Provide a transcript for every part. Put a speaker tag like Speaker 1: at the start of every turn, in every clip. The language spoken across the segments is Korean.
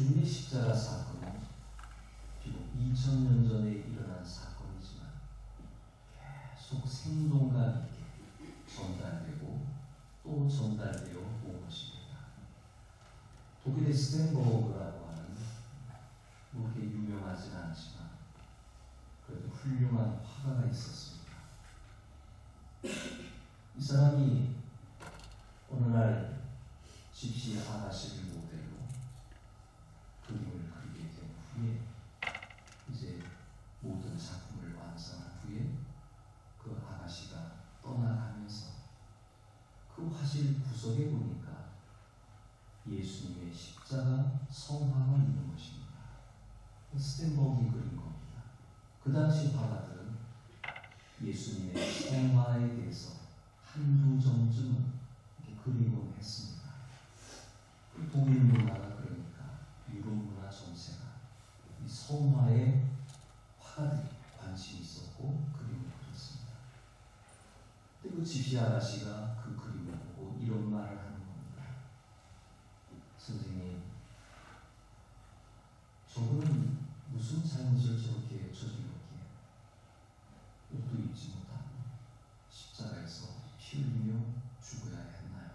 Speaker 1: 주님의 십자가 사건은 비록 2000년 전에 일어난 사건이지만 계속 생동감 있게 전달되고 또 전달되어 온 것입니다. 독일의 스텐버그라고 하는 그렇게 유명하지는 않지만 그래도 훌륭한 화가가 있었습니다. 이 사람이 어느 날 집시 아가씨를 모델로 그림을 그리게 된 후에 이제 모든 작품을 완성한 후에 그 아가씨가 떠나가면서 그 화실 구석에 보니까 예수님의 십자가 성화가 있는 것입니다. 스텐버그가 그린 겁니다. 그 당시 화가들은 예수님의 성화에 대해서 한두 점쯤은 이렇게 그리곤 했습니다. 독일 문화가 그러니까 유럽 문화 전체가 이 성화에 화가들이 관심이 있었고 그림을 그렸습니다. 근데 그 집시 아가씨가 그 그림을 보고 이런 말을 하는 겁니다. 선생님, 저분은 무슨 잘못을 저렇게 저질렀기에 옷도 입지 못하고 십자가에서 피 흘리며 죽어야 했나요?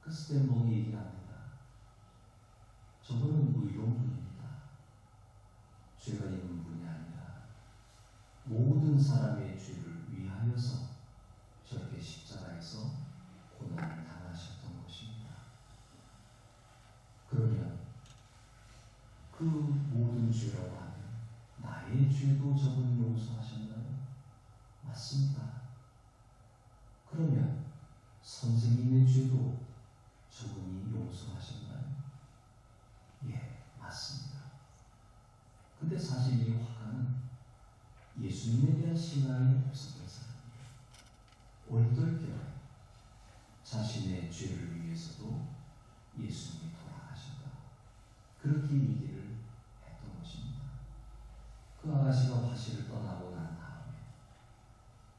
Speaker 1: 그 스텐버그 얘기합니다. 저분은 의로운 분입니다. 죄가 있는 분이 아니라 모든 사람의 죄를 위하여서 저렇게 십자가에서 고난을 당하셨던 것입니다. 그러면 그 모든 죄라고 하면 나의 죄도 저분이 용서하셨나요? 맞습니다. 그러면 선생님의 죄도 저분이 용서하셨나요? 예, 맞습니다. 근데 사실 이 화가는 예수님에 대한 신앙이 없었던 사람이에요. 얼떨결에 자신의 죄를 위해서도 예수님이 돌아가셨다. 그렇게 얘기를 했던 것입니다. 그 아가씨가 화실을 떠나고 난 다음에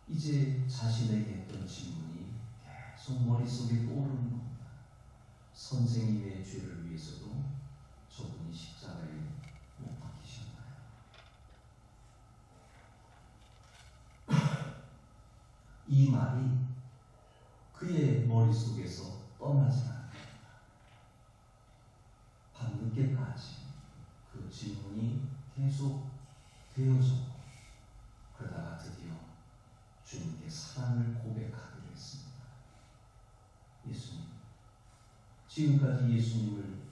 Speaker 1: 이제 자신에게 했던 질문이 계속 머릿속에 떠오르는 겁니다. 선생님의 죄를 위해서도 저분이 십자가에 못 박히셨나요? 이 말이 그의 머릿속에서 떠나지 않습니다. 밤늦게까지 그 질문이 계속 되어졌고 그러다가 드디어 주님께 사랑을 고백하기로 했습니다. 예수님, 지금까지 예수님을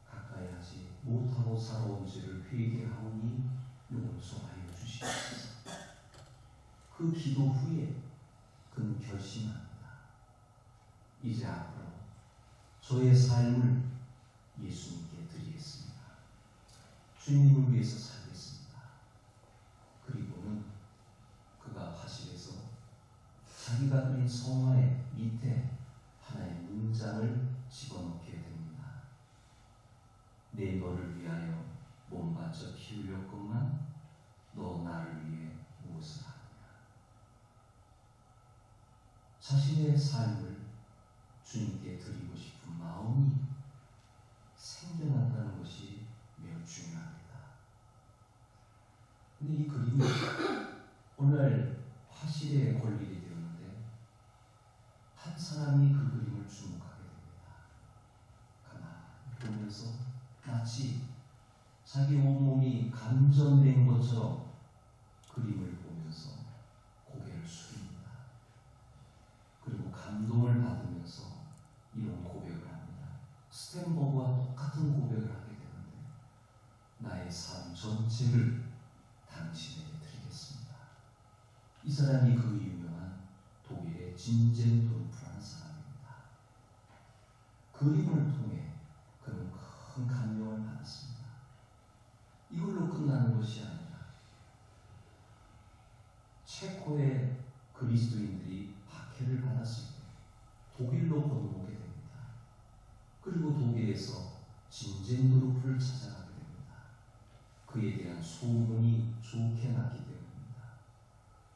Speaker 1: 가까이 하지 못하고 살아온 죄를 회개하오니 용서하여 주시옵소서. 그 기도 후에 그는 결심합니다. 이제 앞으로 저의 삶을 예수님께 드리겠습니다. 주님을 위해서 살겠습니다. 그리고는 그가 화실에서 자기가 그린 성화의 밑에 하나의 문장을 집어넣게 됩니다. 내 너를 위하여 몸 바쳐 피 흘렸건만 너 나를 위해 무엇을 하느냐. 자신의 삶을 주님께 드리고 싶은 마음이 생겨났다는 것이 매우 중요합니다. 근데 이 그림이 오늘 화실에 걸리게 되었는데 한 사람이 그 그림을 주목하게 됩니다. 가만히 보면서 마치 자기 온몸이 감전된 것처럼 그림을 보면서 고개를 숙입니다. 그리고 감동을 받으면서 이런 고백을 합니다. 스텐버그와 똑같은 고백을 하게 되는데 나의 삶 전체를 당신에게 드리겠습니다. 이 사람이 그 유명한 독일의 진젠도르프라는 사람입니다. 그림을 통해 그는 큰 감명을 받았습니다. 이걸로 끝나는 것이 아니라 체코의 그리스도인들이 박해를 받았을 때 독일로 건너오게 됩니다. 그리고 독일에서 진젠도르프를 찾아가게 됩니다. 그에 대한 소문이 좋게 났기 때문입니다.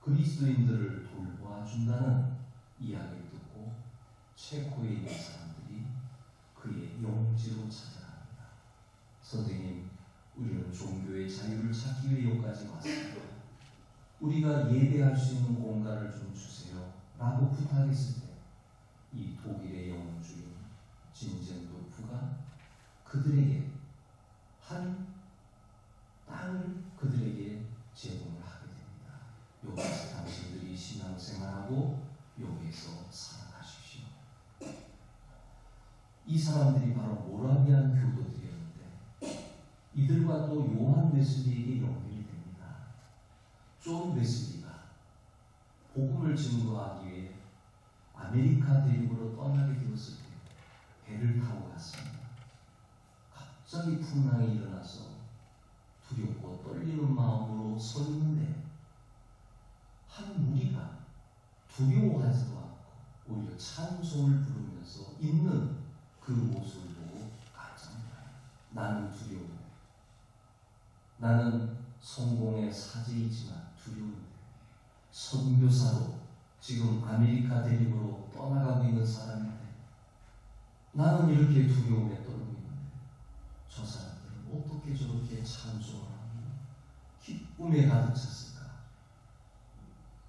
Speaker 1: 그리스도인들을 돌봐준다는 이야기를 듣고 체코에 있는 사람들이 그의 용지로 찾아갑니다. 선생님, 우리는 종교의 자유를 찾기 위해 여기까지 왔습니다. 우리가 예배할 수 있는 공간을 좀 주세요 라고 부탁했을 때 이 독일의 영주인 진젠도프가 그들에게 한 땅을 그들에게 제공을 하게 됩니다. 여기서 당신들이 신앙생활하고 여기에서 살아가십시오. 이 사람들이 바로 모라비안 교도들이었는데 이들과 또 요한 웨슬리에게 연결이 됩니다. 존 웨슬리가 복음을 증거하기 위해 아메리카 대륙으로 떠나게 되었을 때 배를 타고 갔습니다. 갑자기 풍랑이 일어나서 두렵고 떨리는 마음으로 서 있는데 한 무리가 두려워하지도 않고 오히려 찬송을 부르면서 있는 그 모습을 보고 깜짝 놀라요. 나는 두려운데, 나는 성공의 사제이지만 두려운데, 선교사로 지금 아메리카 대륙으로 떠나가고 있는 사람인데 나는 이렇게 두려움에 떨고 있는데 저 사람들은 어떻게 저렇게 찬송을 하고 기쁨에 가득 찼을까?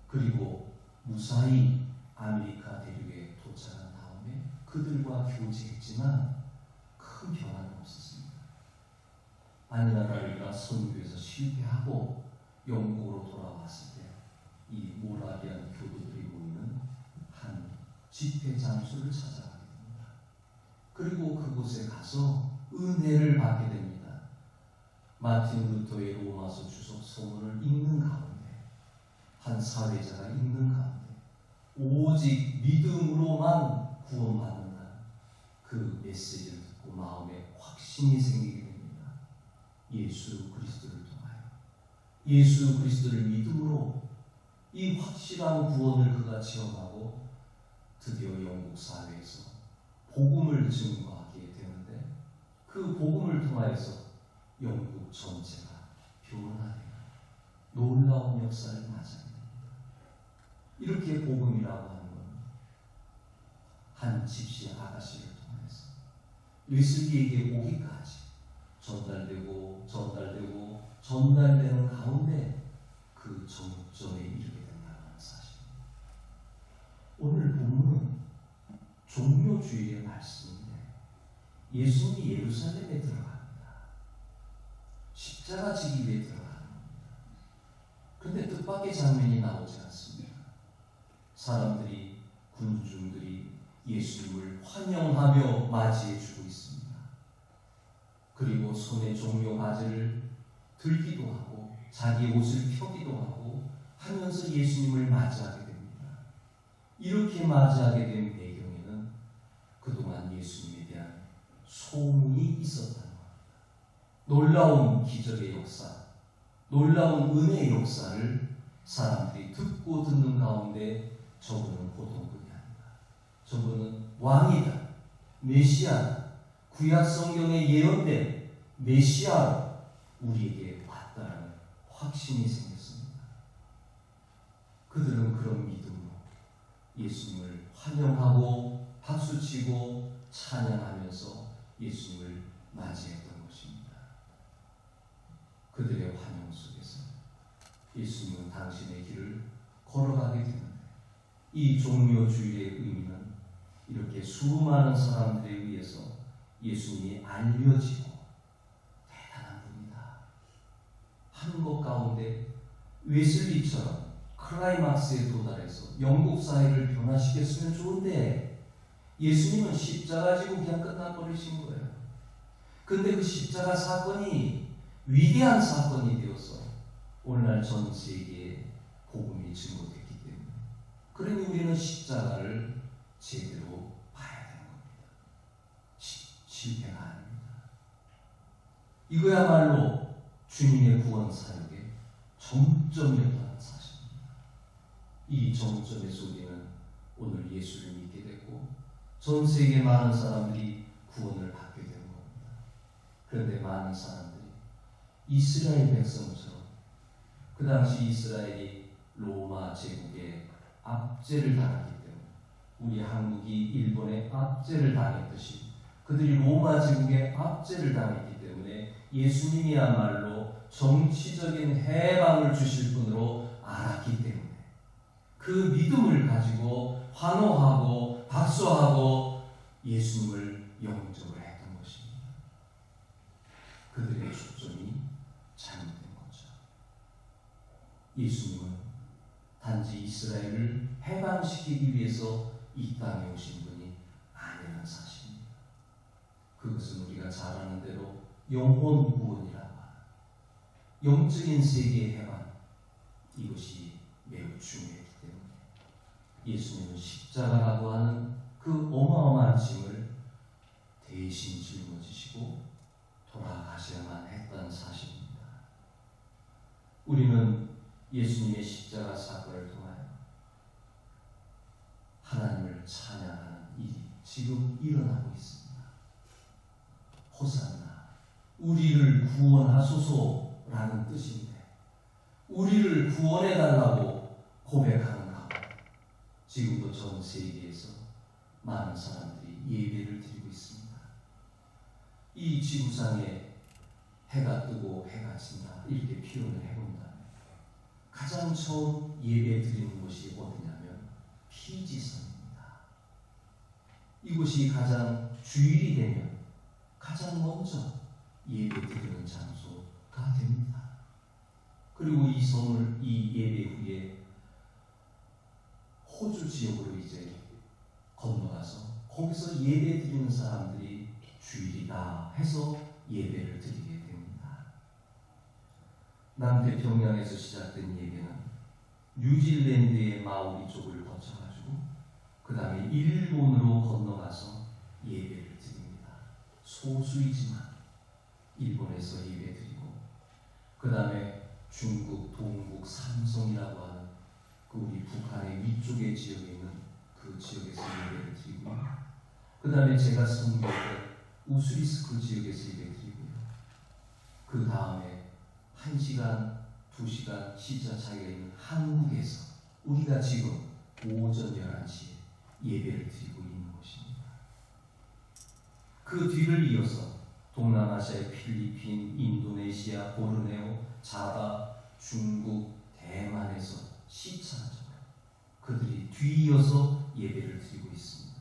Speaker 1: 그리고 무사히 아메리카 대륙에 도착한 다음에 그들과 교제했지만 큰 변화는 없었습니다. 아니나 다를까 선교에서 실패하고 영국으로 돌아왔을 때 이 모라비안 교도들이 모이는 한 집회 장소를 찾아가게 됩니다. 그리고 그곳에 가서 은혜를 받게 됩니다. 마틴 루터의 로마서 주석 서문을 읽는 가운데 한 사회자가 읽는 가운데 오직 믿음으로만 구원받는다. 그 메시지를 듣고 마음에 확신이 생기게 됩니다. 예수 그리스도를 통하여 예수 그리스도를 믿음으로 이 확실한 구원을 그가 체험하고 드디어 영국 사회에서 복음을 증거하게 되는데 그 복음을 통하여서 영국 전체가 변화되는 놀라운 역사를 맞이하게 됩니다. 이렇게 복음이라고 하는 건 한 집시 아가씨를 통해서 웨슬리에게 오기까지 전달되는 가운데 그 정점에 이르게 된다는 사실입니다. 오늘 본문은 종료주일의 말씀인데 예수님이 예루살렘에 들어갑니다. 십자가 지기 위해 들어가는 겁니다. 그런데 뜻밖의 장면이 나오지 않습니다. 사람들이, 군중들이 예수님을 환영하며 맞이해 주고 있습니다. 그리고 손에 종려 바지를 들기도 하고 자기 옷을 펴기도 하고 하면서 예수님을 맞이하게 됩니다. 이렇게 맞이하게 된 배경에는 그동안 예수님에 대한 소문이 있었다는 겁니다. 놀라운 기적의 역사, 놀라운 은혜의 역사를 사람들이 듣고 듣는 가운데 저분은 보통 분이 아니다. 저분은 왕이다, 메시아다, 구약 성경에 예언된 메시아로 우리에게 왔다는 확신이 생겼습니다. 그들은 그런 믿음으로 예수님을 환영하고 박수치고 찬양하면서 예수님을 맞이했던 것입니다. 그들의 환영 속에서 예수님은 당신의 길을 걸어가게 되는데 이 종료주일의 의미는 이렇게 수많은 사람들에 의해서 예수님이 알려지고 대단한 분이다 하는 것 가운데 웨슬리처럼 클라이막스에 도달해서 영국 사회를 변화시켰으면 좋은데 예수님은 십자가 지고 그냥 끝나버리신 거예요. 근데 그 십자가 사건이 위대한 사건이 되어서 오늘날 전 세계에 복음이 증거됐기 때문에 그러니 우리는 십자가를 제대로 봐야 되는 겁니다. 실패가 아닙니다. 이거야말로 주님의 구원 사역의 정점이었다는 사실입니다. 이 정점에서 우리는 오늘 예수를 믿게 되고 전 세계 많은 사람들이 구원을 받게 되는 겁니다. 그런데 많은 사람들이 이스라엘 백성처럼 그 당시 이스라엘이 로마 제국의 압제를 당했기 때문에 우리 한국이 일본의 압제를 당했듯이 그들이 로마 제국의 압제를 당했기 때문에 예수님이야말로 정치적인 해방을 주실 분으로 알았기 때문에 그 믿음을 가지고 환호하고 박수하고 예수님을 영접을 했던 것입니다. 그들의 초점이 잘못된 거죠. 예수님은 단지 이스라엘을 해방시키기 위해서 이 땅에 오신 분이 아니라는 사실입니다. 그것은 우리가 잘 아는 대로 영혼 구원이라고 하는 영적인 세계의 해방, 이것이 매우 중요했기 때문에 예수님은 십자가라고 하는 그 어마어마한 짐을 대신 짊어지시고 돌아가셔야만 했다는 사실입니다. 우리는 예수님의 십자가 사건을 통하여 하나님을 찬양하는 일이 지금 일어나고 있습니다. 호산나, 우리를 구원하소서라는 뜻인데 우리를 구원해달라고 고백하는 가운데 지금도 전 세계에서 많은 사람들이 예배를 드리고 있습니다. 이 지구상에 해가 뜨고 해가 진다 이렇게 표현을 해본다면 가장 처음 예배 드리는 곳이 어디냐면 피지선입니다. 이곳이 가장 주일이 되면 가장 먼저 예배 드리는 장소가 됩니다. 그리고 이 성을 이 예배 후에 호주 지역으로 이제 건너가서 거기서 예배 드리는 사람들이 주일이다 해서 예배를 드리게 됩니다. 남태평양에서 시작된 예배는 뉴질랜드의 마오리 쪽을 거쳐가지고 그 다음에 일본으로 건너가서 예배를 드립니다. 소수이지만 일본에서 예배드리고 그 다음에 중국, 동국, 삼성이라고 하는 그 우리 북한의 위쪽의 지역에 있는 그 지역에서 예배를 드리고요. 그 다음에 제가 선교할 우스리스크 지역에서 예배드리고요. 그 다음에 1시간, 2시간 시차 차이가 있는 한국에서 우리가 지금 오전 11시에 예배를 드리고 있는 것입니다. 그 뒤를 이어서 동남아시아의 필리핀, 인도네시아, 보르네오, 자바, 중국, 대만에서 시차적으로 그들이 뒤이어서 예배를 드리고 있습니다.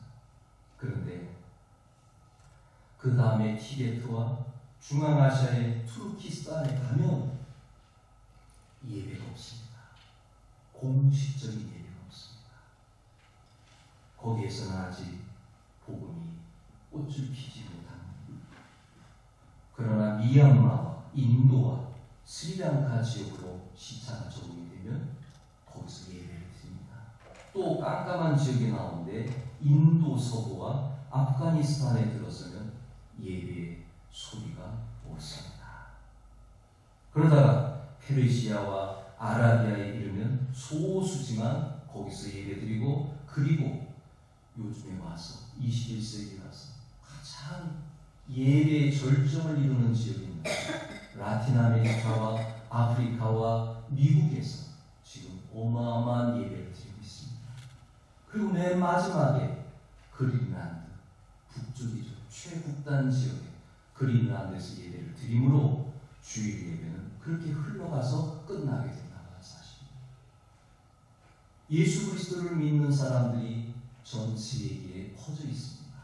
Speaker 1: 그런데 그 다음에 티베트와 중앙아시아의 투르키스탄에 가면 예배가 없습니다. 공식적인 예배가 없습니다. 거기에서는 아직 복음이 꽃을 피지 못합니다. 그러나 미얀마와 인도와 스리랑카 지역으로 시차가 적용이 되면 거기서 예배를 드립니다. 또 깜깜한 지역이 나오는데 인도 서부와 아프가니스탄에 들어서면 예배의 소리가 없습니다. 그러다가 페르시아와 아라비아에 이르면 소수지만 거기서 예배드리고 그리고 요즘에 와서 21세기에 와서 가장 예배의 절정을 이루는 지역인 라틴 아메리카와 아프리카와 미국에서 지금 어마어마한 예배를 드리고 있습니다. 그리고 맨 마지막에 그린란드 북쪽이죠. 최북단 지역에 그린란드에서 예배를 드림으로 주일 예배는 그렇게 흘러가서 끝나게 된다는 사실입니다. 예수 그리스도를 믿는 사람들이 전 세계에 퍼져 있습니다.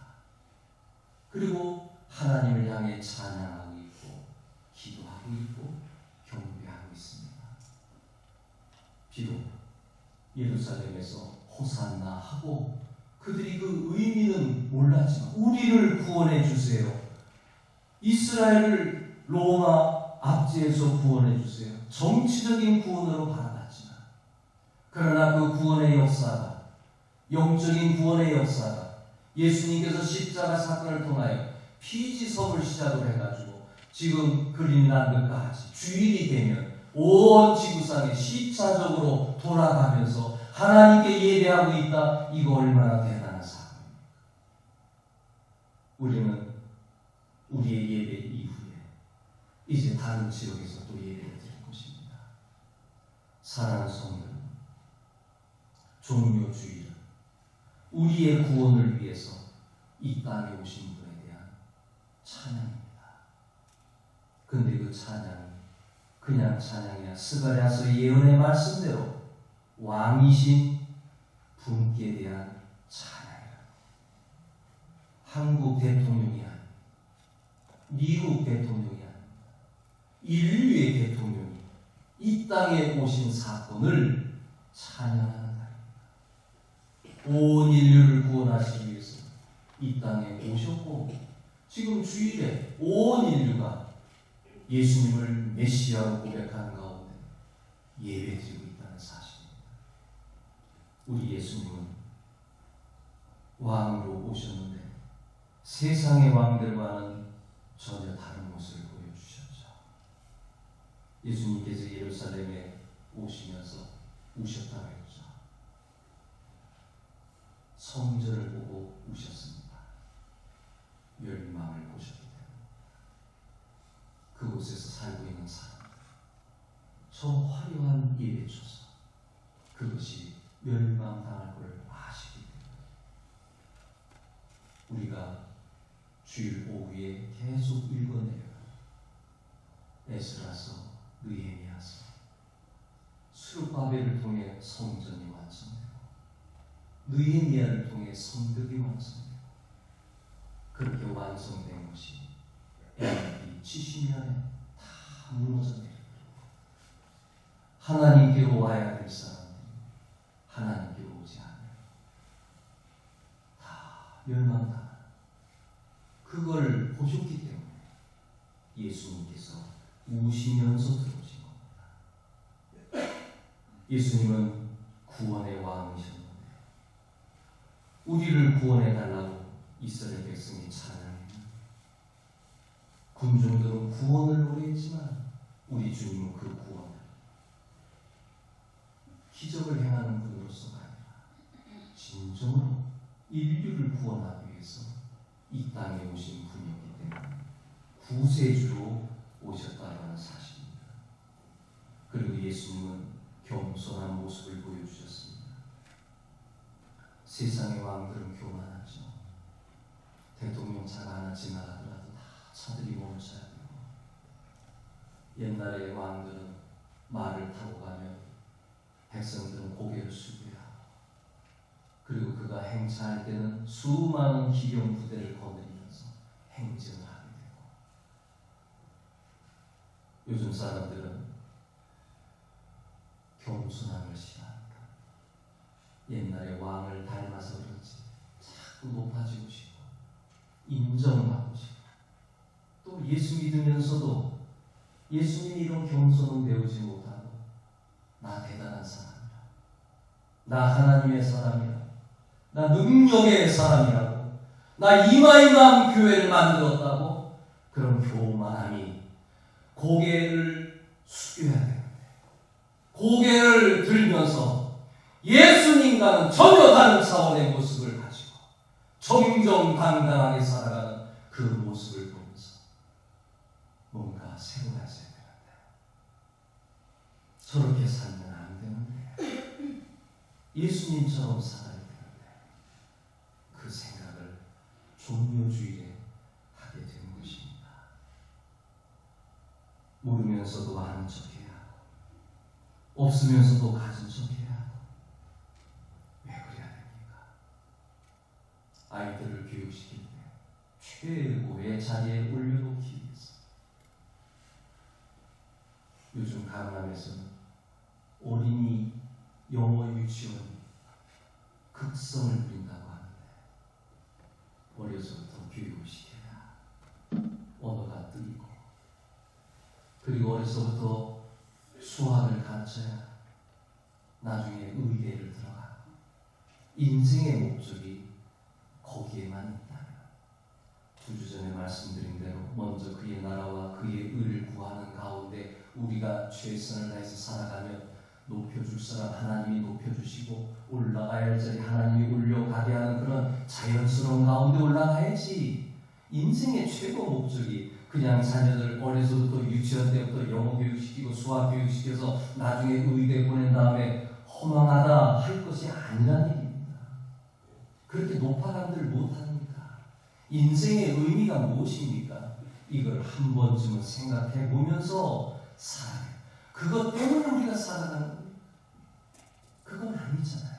Speaker 1: 그리고 하나님을 향해 찬양하고 있고 기도하고 있고 경배하고 있습니다. 비록 예루살렘에서 호산나 하고 그들이 그 의미는 몰랐지만 우리를 구원해 주세요. 이스라엘을 로마 압제에서 구원해 주세요. 정치적인 구원으로 바라봤지만 그러나 그 구원의 역사가 영적인 구원의 역사가 예수님께서 십자가 사건을 통하여 피지섬을 시작으로 해가지고 지금 그린란드까지 주일이 되면 온 지구상에 시차적으로 돌아가면서 하나님께 예배하고 있다. 이거 얼마나 대단한 사건입니까? 우리는 우리의 예배 이후에 이제 다른 지역에서 또 예배를 드릴 것입니다. 사랑하는 성도, 종료 주일은 우리의 구원을 위해서 이 땅에 오신 분에 대한 찬양입니다. 근데 그 찬양이 그냥 찬양이야. 스가랴서 예언의 말씀대로 왕이신 분께 대한 찬양이라. 한국 대통령이 아니야. 미국 대통령이 아니야. 인류의 대통령이 이 땅에 오신 사건을 찬양하는 날입니다. 온 인류를 구원하시기 위해서 이 땅에 오셨고 지금 주일에 온 인류가 예수님을 메시아로 고백하는 가운데 예배드리고 있다는 사실입니다. 우리 예수님은 왕으로 오셨는데 세상의 왕들과는 전혀 다른 모습을 보여주셨죠. 예수님께서 예루살렘에 오시면서 우셨다고 했죠. 성전을 보고 우셨습니다. 멸망을 보셨기 때문에. 그곳에서 살고 있는 사람들, 저 화려한 예배초서, 그것이 멸망당할 걸 아시기 때문에 우리가 주일 오후에 계속 읽어내요. 에스라서, 느헤미야서, 스룹바벨을 통해 성전이 완성되고 느헤미야를 통해 성벽이 완성되고 그렇게 완성된 것이 AD 70년에 다 무너져 내려버리고 하나님께로 와야 될 사람들이 하나님께로 오지 않아요. 다 멸망당하는 그걸 보셨기 때문에 예수님께서 우시면서 들어오신 겁니다. 예수님은 구원의 왕이셨는데 우리를 구원해달라고 이스라엘 백성이 찬양합니다. 군중들은 구원을 노래했지만 우리 주님은 그 구원을 기적을 행하는 분으로서가 아니라 진정으로 인류를 구원하기 위해서 이 땅에 오신 분이었기 때문에 구세주로 오셨다는 사실입니다. 그리고 예수님은 겸손한 모습을 보여주셨습니다. 세상의 왕들은 교만하죠. 대통령 차가 하나 지나가더라도 다 차들이 멈춰야 되고 옛날의 왕들은 말을 타고 가면 백성들은 고개를 숙여야 하고 그리고 그가 행차할 때는 수많은 기병 부대를 거느리면서 행진을 하게 되고 요즘 사람들은 겸손함을 싫어합니다. 옛날에 왕을 닮아서 그런지 자꾸 높아지고 싶고 인정받고 싶고 또 예수 믿으면서도 예수님이 이런 겸손은 배우지 못하고 나 대단한 사람이라 나 하나님의 사람이라 나 능력의 사람이라고 나 이마이만 교회를 만들었다고 그런 교만함이 고개를 숙여야 되는데 고개를 들면서 예수님과는 전혀 다른 차원의 모습을 가지고 정정당당하게 살아가는 그 모습을 보면서 뭔가 새로워져야 되는데 저렇게 살면 안 되는데 예수님처럼 살아야 되는데 그 생각을 종료주일에 하게 된 것입니다. 모르면서도 아는 척해야 하고 없으면서도 가진 척해야 하고 왜 그래야 됩니까? 아이들을 교육시킬 때 최고의 자리에 올려놓기 위해서 요즘 강남에서는 어린이 영어 유치원이 극성을 부린다고 하는데 어려서부터 교육을 시켜야 언어가 뜨이고 그리고 어려서부터 수학을 가르쳐야 나중에 의대를 들어가고 인생의 목적이 거기에만 있다면 2주 전에 말씀드린 대로 먼저 그의 나라와 그의 의를 구하는 가운데 우리가 최선을 다해서 살아가면 높여줄 사람 하나님이 높여주시고 올라가야 할 자리 하나님이 올려가게 하는 그런 자연스러운 가운데 올라가야지. 인생의 최고 목적이 그냥 자녀들 어려서부터 유치원 때부터 영어 교육시키고 수학 교육시켜서 나중에 의대 보낸 다음에 허망하다 할 것이 아니란 얘기입니다. 그렇게 높아간들 못합니다. 인생의 의미가 무엇입니까? 이걸 한 번쯤은 생각해 보면서 살아요. 그것 때문에 우리가 살아가는 거예요. 그건 아니잖아요.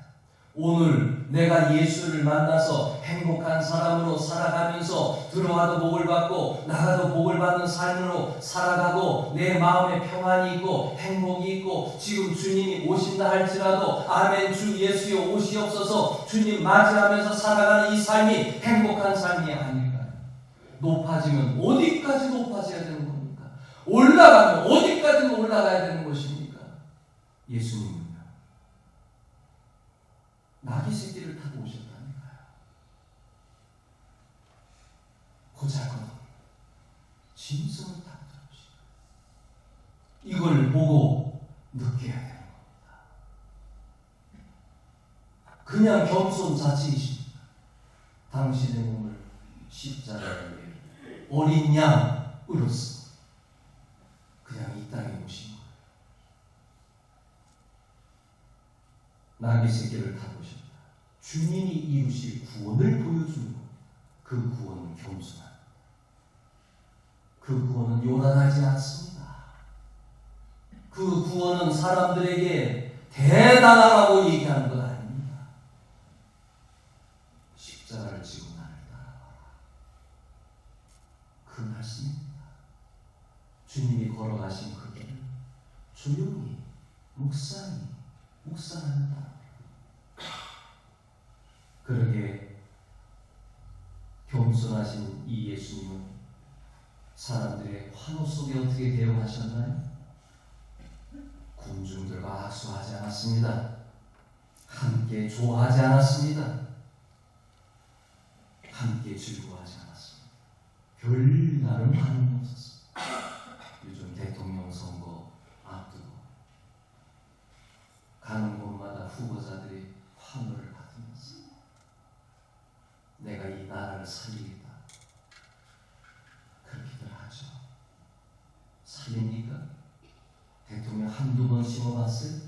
Speaker 1: 오늘 내가 예수를 만나서 행복한 사람으로 살아가면서 들어와도 복을 받고 나가도 복을 받는 삶으로 살아가고 내 마음에 평안이 있고 행복이 있고 지금 주님이 오신다 할지라도 아멘 주 예수여 오시옵소서 주님 맞이하면서 살아가는 이 삶이 행복한 삶이 아닐까요? 높아지면 어디까지 높아져야 되는 겁니까? 올라가면 어디까지 올라가야 되는 것입니까? 예수님은요 나귀 새끼를 타고 오셨다니까요. 보잘것없는 짐승을 타고 들어오시고 이걸 보고 느껴야 되는 겁니다. 그냥 겸손 자체이십니다. 당신의 몸을 십자가에 어린 양으로서 그냥 이 땅에 오신 거예요. 나귀 새끼를 타고 오셨다. 주님이 이루실 구원을 보여주는 겁니다. 그 구원은 겸손한, 그 구원은 요란하지 않습니다. 그 구원은 사람들에게 대단하다고 얘기하는 건 아닙니다. 십자가를 지고 나를 따라와라. 그 말씀입니다. 주님이 걸어가신 그 길을 조용히 묵상한다. 그러게 겸손하신 이 예수님은 사람들의 환호 속에 어떻게 대우하셨나요? 군중들과 악수하지 않았습니다. 함께 좋아하지 않았습니다. 함께 즐거워하지 않았습니다. 별다른 반응이 없었습니다. 요즘 대통령 선거 앞두고 가는 곳마다 후보자들이 환호를 받으면서 내가 이 나라를 살리겠다 그렇게들 하죠. 살립니까? 대통령 한두 번 심어봤어요?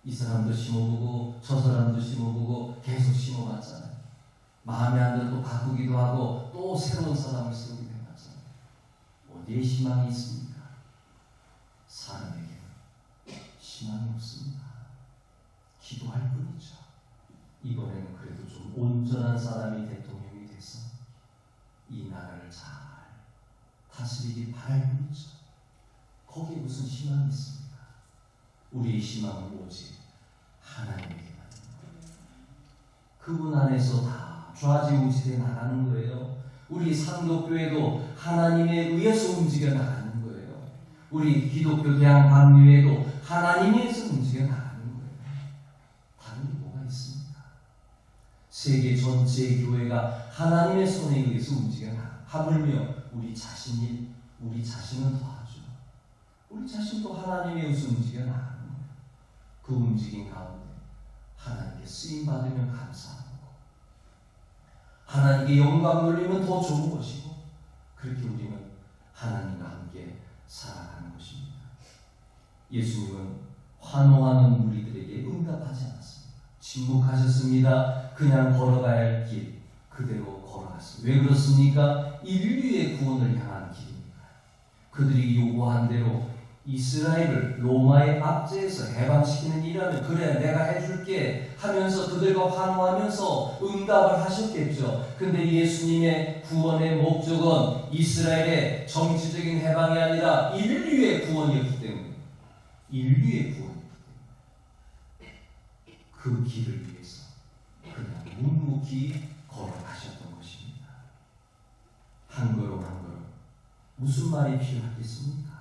Speaker 1: 이 사람도 심어보고 저 사람도 심어보고 계속 심어봤잖아요. 마음에 안 들어 또 바꾸기도 하고 또 새로운 사람을 세우기도 해봤잖아요. 어디에 희망이 있습니까? 사람에게는 희망이 없습니다. 기도할 뿐이죠. 이번에는 그래도 좀 온전한 사람이 대통령이 돼서 이 나라를 잘 다스리길 바랄 뿐이죠. 거기에 무슨 희망이 있습니까? 우리의 희망은 오직 하나님에게만. 그분 안에서 다 좌지우지돼 나가는 거예요. 우리 상도교회도 하나님에 의해서 움직여 나가는 거예요. 우리 기독교 대학 방류회도 하나님에 의해서 움직여 나가는 거예요. 다른 게 뭐가 있습니까? 세계 전체의 교회가 하나님의 손에 의해서 움직여 나가. 하물며 우리 자신은 더하죠. 우리 자신도 하나님에 의해서 움직여 나가는 거예요. 그 움직임 가운데 하나님께 쓰임 받으면 감사하고 하나님께 영광 돌리면 더 좋은 것이고 그렇게 우리는 하나님과 함께 살아가는 것입니다. 예수님은 환호하는 무리들에게 응답하지 않았습니다. 침묵하셨습니다. 그냥 걸어가야 할 길 그대로 걸어갔습니다. 왜 그렇습니까? 인류의 구원을 향한 길입니다. 그들이 요구한 대로 이스라엘을 로마의 압제에서 해방시키는 일이라면 그래 내가 해줄게 하면서 그들과 환호하면서 응답을 하셨겠죠. 근데 예수님의 구원의 목적은 이스라엘의 정치적인 해방이 아니라 인류의 구원이었기 때문에 그 길을 위해서 그냥 묵묵히 걸어가셨던 것입니다. 한 걸음 한 걸음 무슨 말이 필요하겠습니까?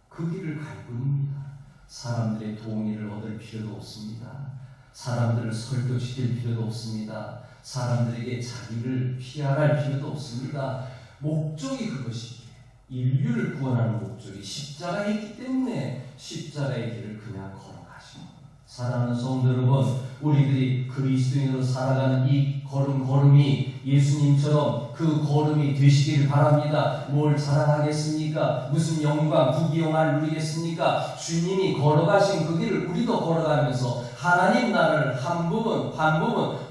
Speaker 1: 그 길을 갈 뿐입니다. 사람들의 동의를 얻을 필요도 없습니다. 사람들을 설득시킬 필요도 없습니다. 사람들에게 자기를 피할할 필요도 없습니다. 목적이 그것이기에 인류를 구원하는 목적이 십자가에 있기 때문에 십자가의 길을 그냥 걸어가시는 겁니다. 사랑하는 성도 여러분, 우리들이 그리스도인으로 살아가는 이 걸음이 예수님처럼 그 걸음이 되시길 바랍니다. 뭘 자랑하겠습니까? 무슨 영광, 부귀영화를 누리겠습니까? 주님이 걸어가신 그 길을 우리도 걸어가면서 하나님 나라를 한 부분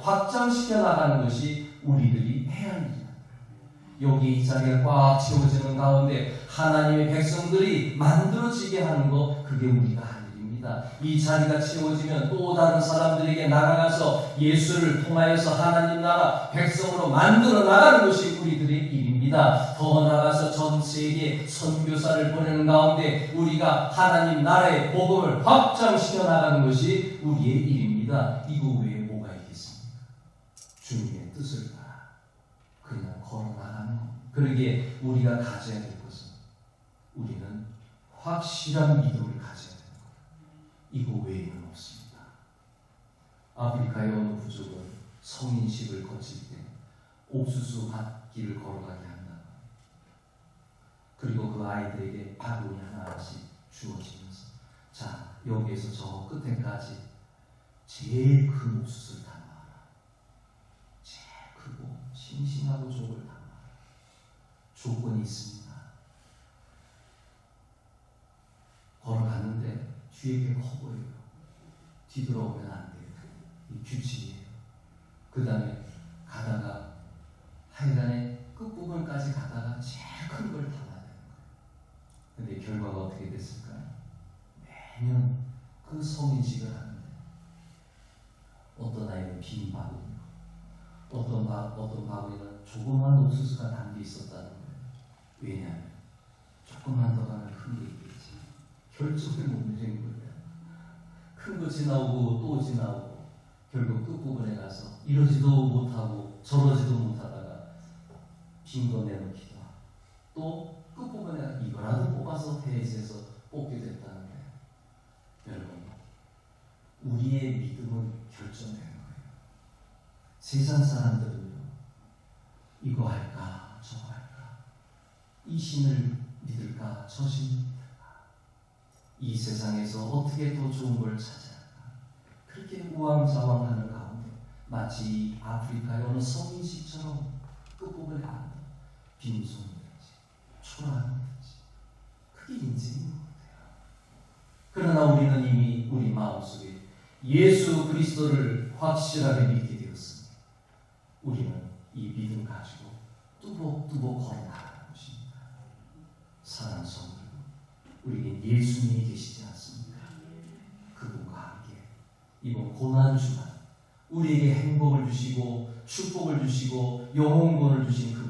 Speaker 1: 확장시켜 나가는 것이 우리들이 해야 합니다. 여기 이 자리가 꽉 채워지는 가운데 하나님의 백성들이 만들어지게 하는 것, 그게 우리가 할 일입니다. 이 자리가 채워지면 또 다른 사람들에게 나아가서 예수를 통하여서 하나님 나라 백성으로 만들어 나가는 것이 우리들의 일입니다. 더 나아가서 전 세계 선교사를 보내는 가운데 우리가 하나님 나라의 복음을 확장시켜 나가는 것이 우리의 일입니다. 이거 외에 뭐가 있겠습니까? 주님의 뜻을 따라 그냥 걸어 나가는 것. 그러기에 우리가 가져야 될 것은 우리는 확실한 믿음을 가져야 되는 것. 이거 외에는 없습니다. 아프리카의 어느 부족은 성인식을 거칠 때 옥수수 밭길을 걸어가게 한다. 그리고 그 아이들에게 바구니 하나씩 주어지면서 자, 여기에서 저 끝에까지 제일 큰 옥수수를 담아라. 제일 크고 싱싱하고 좋은 걸 담아라. 조건이 있습니다. 걸어갔는데 뒤에 게 커 보여요. 뒤돌아오면 안 돼요. 이 규칙이에요. 그 다음에 가다가 하여간에 끝부분까지 가다가 제일 큰 걸 담아야 되는 거예요. 근데 결과가 어떻게 됐을까요? 매년 그 성인식을 하는데 어떤 아이는 빈 바구니고 어떤 바구니는 조그만 옥수수가 담겨 있었다는 거예요. 왜냐하면 조금만 더 가면 큰 게 있겠지. 결정을 못 내린 거예요. 큰 거 지나오고 또 지나오고 결국 끝부분에 가서 이러지도 못하고 저러지도 못하다가 빈 거 내놓기도 하고 또 끝부분에 이거라도 뽑아서 해지해서 뽑게 됐다는 거예요. 여러분, 우리의 믿음은 결정되는 거예요. 세상 사람들은요, 이거 할까 저거 할까, 이 신을 믿을까 저 신을 믿을까, 이 세상에서 어떻게 더 좋은 걸 찾아야 할까, 그렇게 우왕좌왕하는 가운데 마치 아프리카의 어느 성인식처럼 끝부분에 앉아 빈손이든지 초라하든지 그게 인생인 것 같아요. 그러나 우리는 이미 우리 마음속에 예수 그리스도를 확실하게 믿게 되었습니다. 우리는 이 믿음 가지고 뚜벅뚜벅 걸어나가는 것입니다. 사랑하는 성도, 우리에게 예수님이 계시지 않습니까? 그분과 함께 이번 고난 주간 우리에게 행복을 주시고 축복을 주시고 영혼권을 주신 그